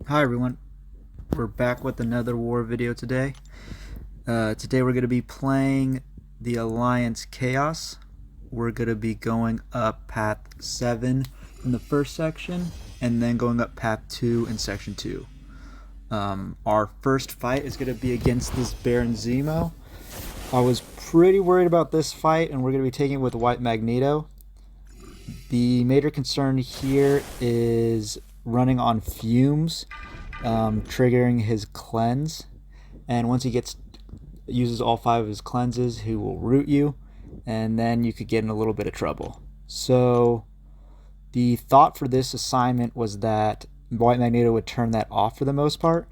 Hi everyone, we're back with another war video today. Today we're going to be playing the Alliance Chaos. We're going to be going up path 7 in the first section and then going up path 2 in section 2. Our first fight is going to be against this Baron Zemo. I was pretty worried about this fight, and we're going to be taking it with White Magneto. The major concern here is running on fumes, triggering his cleanse, and once he uses all 5 of his cleanses, he will root you, and then you could get in a little bit of trouble. So the thought for this assignment was that White Magneto would turn that off for the most part,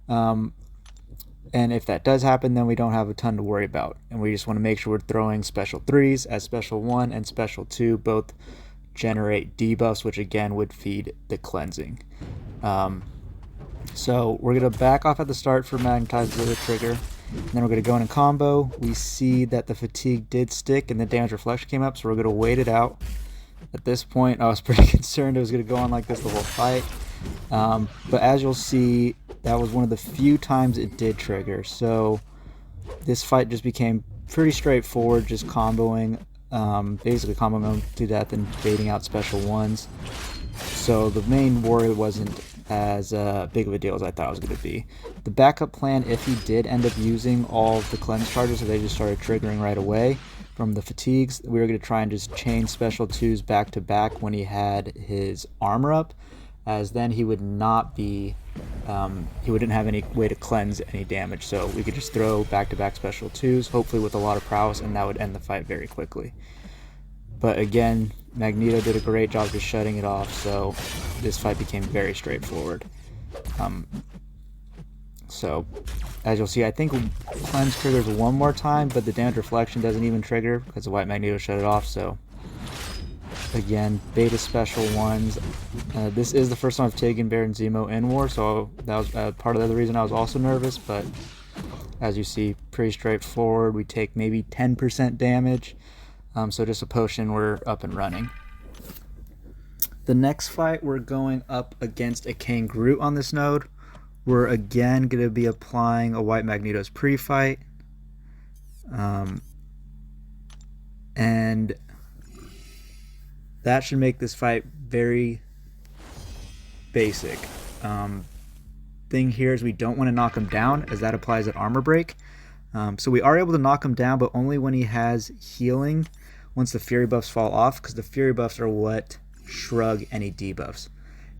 and if that does happen, then we don't have a ton to worry about, and we just want to make sure we're throwing special 3s, as special 1 and special 2 both generate debuffs, which again would feed the cleansing. So we're going to back off at the start for magnetize the trigger, and then we're going to go in and combo. We see that the fatigue did stick and the damage reflection came up, so we're going to wait it out. At this point I was pretty concerned it was going to go on like this the whole fight, but as you'll see, that was one of the few times it did trigger. So this fight just became pretty straightforward, just comboing, basically comboing them to death and baiting out special 1s. So the main worry wasn't as big of a deal as I thought it was going to be. The backup plan, if he did end up using all of the cleanse charges, so they just started triggering right away from the fatigues, we were going to try and just chain special 2s back to back when he had his armor up, as then he would not be, he wouldn't have any way to cleanse any damage. So we could just throw back-to-back special 2s, hopefully with a lot of prowess, and that would end the fight very quickly. But again, Magneto did a great job just shutting it off, so this fight became very straightforward. So as you'll see, I think cleanse triggers one more time, but the damage reflection doesn't even trigger because the White Magneto shut it off. So again, beta special 1s. This is the first time I've taken Baron Zemo in war, so that was part of the reason I was also nervous. But as you see, pretty straightforward. We take maybe 10% damage, so just a potion, we're up and running. The next fight, we're going up against a King Groot on this node. We're again going to be applying a White Magneto's pre-fight, and that should make this fight very basic. Thing here is we don't want to knock him down, as that applies an armor break. So we are able to knock him down, but only when he has healing once the fury buffs fall off, because the fury buffs are what shrug any debuffs.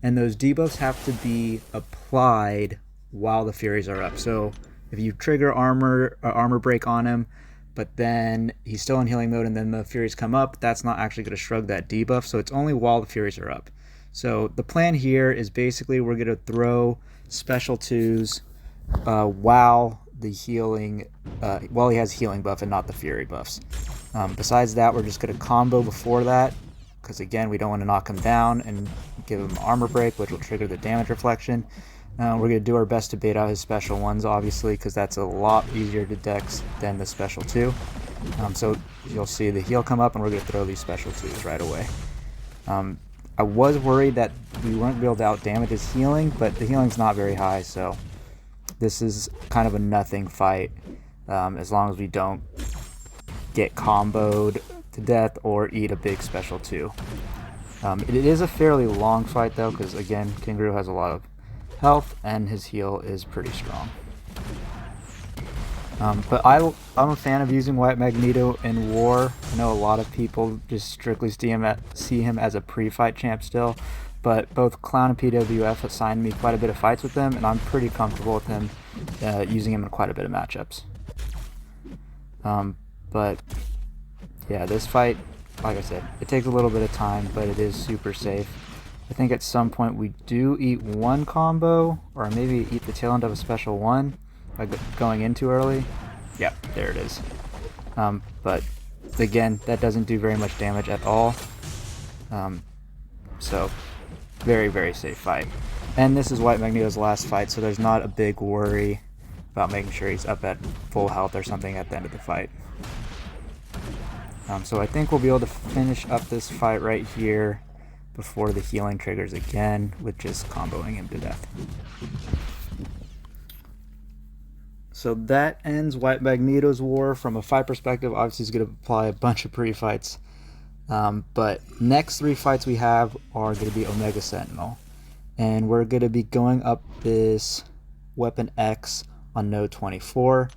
And those debuffs have to be applied while the furies are up. So if you trigger armor break on him, but then he's still in healing mode and then the furies come up, that's not actually going to shrug that debuff. So it's only while the furies are up. So the plan here is basically we're going to throw special 2s while the healing, while he has healing buff and not the fury buffs. Besides that, we're just going to combo before that, because again, we don't want to knock him down and give him armor break, which will trigger the damage reflection. We're going to do our best to bait out his special 1s, obviously, because that's a lot easier to dex than the special 2. So you'll see the heal come up, and we're going to throw these special 2s right away. I was worried that we weren't going to be able to out damage his healing, but the healing's not very high, so this is kind of a nothing fight, as long as we don't get comboed to death or eat a big special 2. It is a fairly long fight though, because again, King Groot has a lot of health and his heal is pretty strong. But I'm a fan of using White Magneto in war. I know a lot of people just strictly see him as a pre-fight champ still, but both Clown and PWF assigned me quite a bit of fights with him, and I'm pretty comfortable with him, using him in quite a bit of matchups. But yeah, this fight, like I said, it takes a little bit of time, but it is super safe. I think at some point we do eat one combo, or maybe eat the tail end of a special 1 by going in too early. Yeah, there it is. But again, that doesn't do very much damage at all. So very, very safe fight. And this is White Magneto's last fight, so there's not a big worry about making sure he's up at full health or something at the end of the fight. So I think we'll be able to finish up this fight right here before the healing triggers again with just comboing him to death. So that ends White Magneto's war. From a fight perspective, obviously he's going to apply a bunch of pre-fights. But next 3 fights we have are going to be Omega Sentinel. And we're going to be going up this Weapon X on node 24.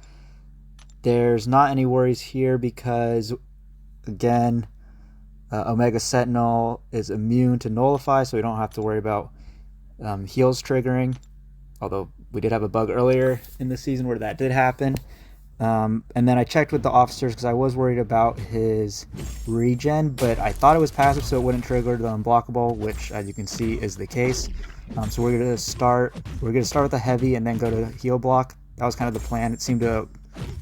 There's not any worries here because, again, Omega Sentinel is immune to Nullify, so we don't have to worry about heals triggering. Although we did have a bug earlier in the season where that did happen. And then I checked with the officers because I was worried about his regen, but I thought it was passive so it wouldn't trigger the unblockable, which as you can see is the case. So we're gonna start with the heavy and then go to heal block. That was kind of the plan. It seemed to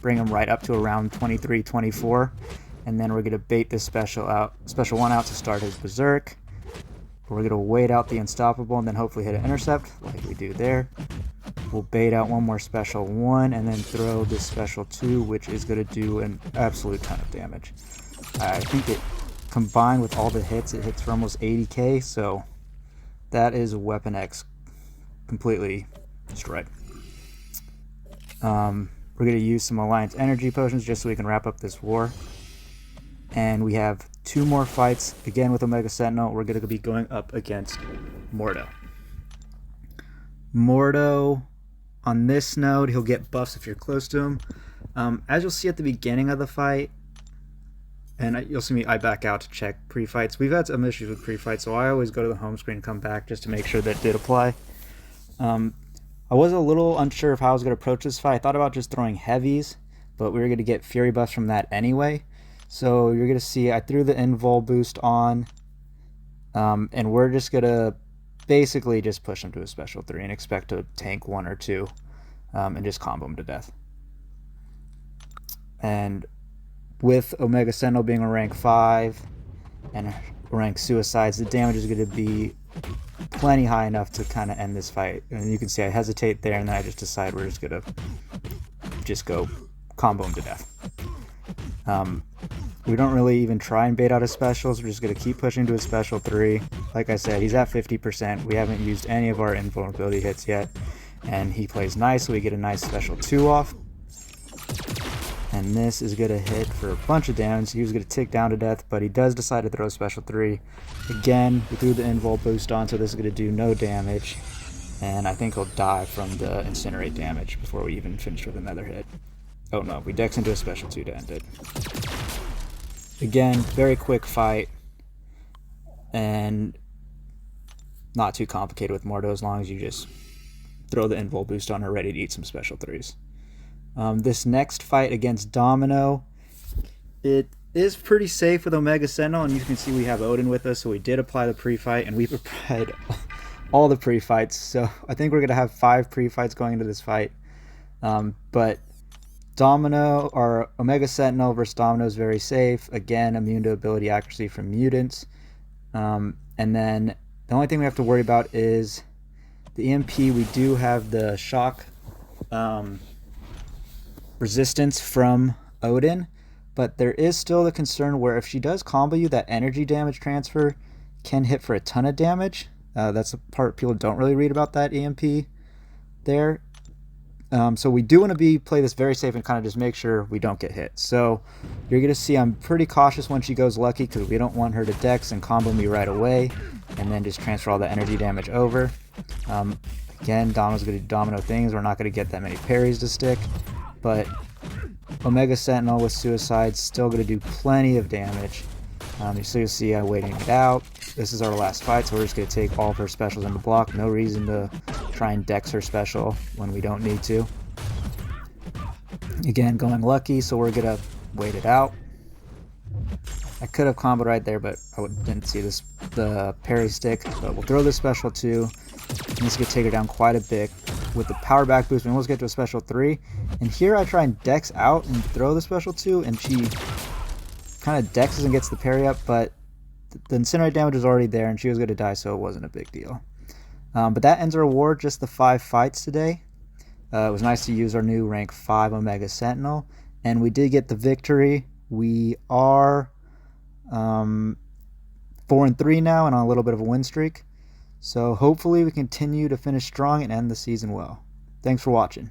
bring him right up to around 23, 24. And then we're gonna bait this special one out to start his berserk. We're gonna wait out the unstoppable and then hopefully hit an intercept like we do there. We'll bait out one more special 1 and then throw this special 2, which is going to do an absolute ton of damage. I think it combined with all the hits, it hits for almost 80k, so that is Weapon X completely destroyed. We're going to use some Alliance energy potions just so we can wrap up this war. And we have 2 more fights, again with Omega Sentinel. We're going to be going up against Mordo. Mordo, on this node, he'll get buffs if you're close to him. As you'll see at the beginning of the fight, and you'll see me, I back out to check pre-fights. We've had some issues with pre-fights, so I always go to the home screen and come back just to make sure that did apply. I was a little unsure of how I was going to approach this fight. I thought about just throwing heavies, but we were going to get fury buffs from that anyway. So you're going to see I threw the invul boost on, and we're just going to basically just push him to a special 3 and expect to tank 1 or 2 and just combo him to death. And with Omega Sentinel being a rank 5 and rank suicides, the damage is going to be plenty high enough to kind of end this fight. And you can see I hesitate there and then I just decide we're just going to go combo him to death. We don't really even try and bait out his specials. We're just going to keep pushing to his special 3. Like I said, he's at 50%. We haven't used any of our invulnerability hits yet. And he plays nice, so we get a nice special 2 off. And this is going to hit for a bunch of damage. He was going to tick down to death, but he does decide to throw a special 3. Again, we threw the invul boost on, so this is going to do no damage. And I think he'll die from the incinerate damage before we even finish with another hit. Oh no, we dex into a special 2 to end it. Again, very quick fight, and not too complicated with Mordo as long as you just throw the invul boost on her ready to eat some special 3s. This next fight against Domino, it is pretty safe with Omega Sentinel, and you can see we have Odin with us, so we did apply the pre-fight, and we've applied all the pre-fights, so I think we're going to have 5 pre-fights going into this fight. But Domino, or Omega Sentinel versus Domino is very safe. Again, immune to ability accuracy from mutants. And then the only thing we have to worry about is the EMP. We do have the shock resistance from Odin, but there is still the concern where if she does combo you, that energy damage transfer can hit for a ton of damage. That's the part people don't really read about that EMP there. So we do want to play this very safe and kind of just make sure we don't get hit. So you're going to see I'm pretty cautious when she goes lucky because we don't want her to dex and combo me right away and then just transfer all the energy damage over. Again, Domino's going to do Domino things. We're not going to get that many parries to stick, but Omega Sentinel with Suicide still going to do plenty of damage. So you'll see I'm waiting it out. This is our last fight, so we're just going to take all of her specials into block. No reason to try and dex her special when we don't need to. Again, going lucky, so we're going to wait it out. I could have comboed right there, but I didn't see the parry stick. But we'll throw this special 2. And this is going to take her down quite a bit. With the power back boost, we almost get to a special 3. And here I try and dex out and throw the special 2, and she kind of dexes and gets the parry up, but the incinerate damage was already there and she was going to die, so it wasn't a big deal. But that ends our war, just the 5 fights today. It was nice to use our new rank 5 Omega Sentinel, and we did get the victory. We are 4-3 now and on a little bit of a win streak. So hopefully we continue to finish strong and end the season well. Thanks for watching.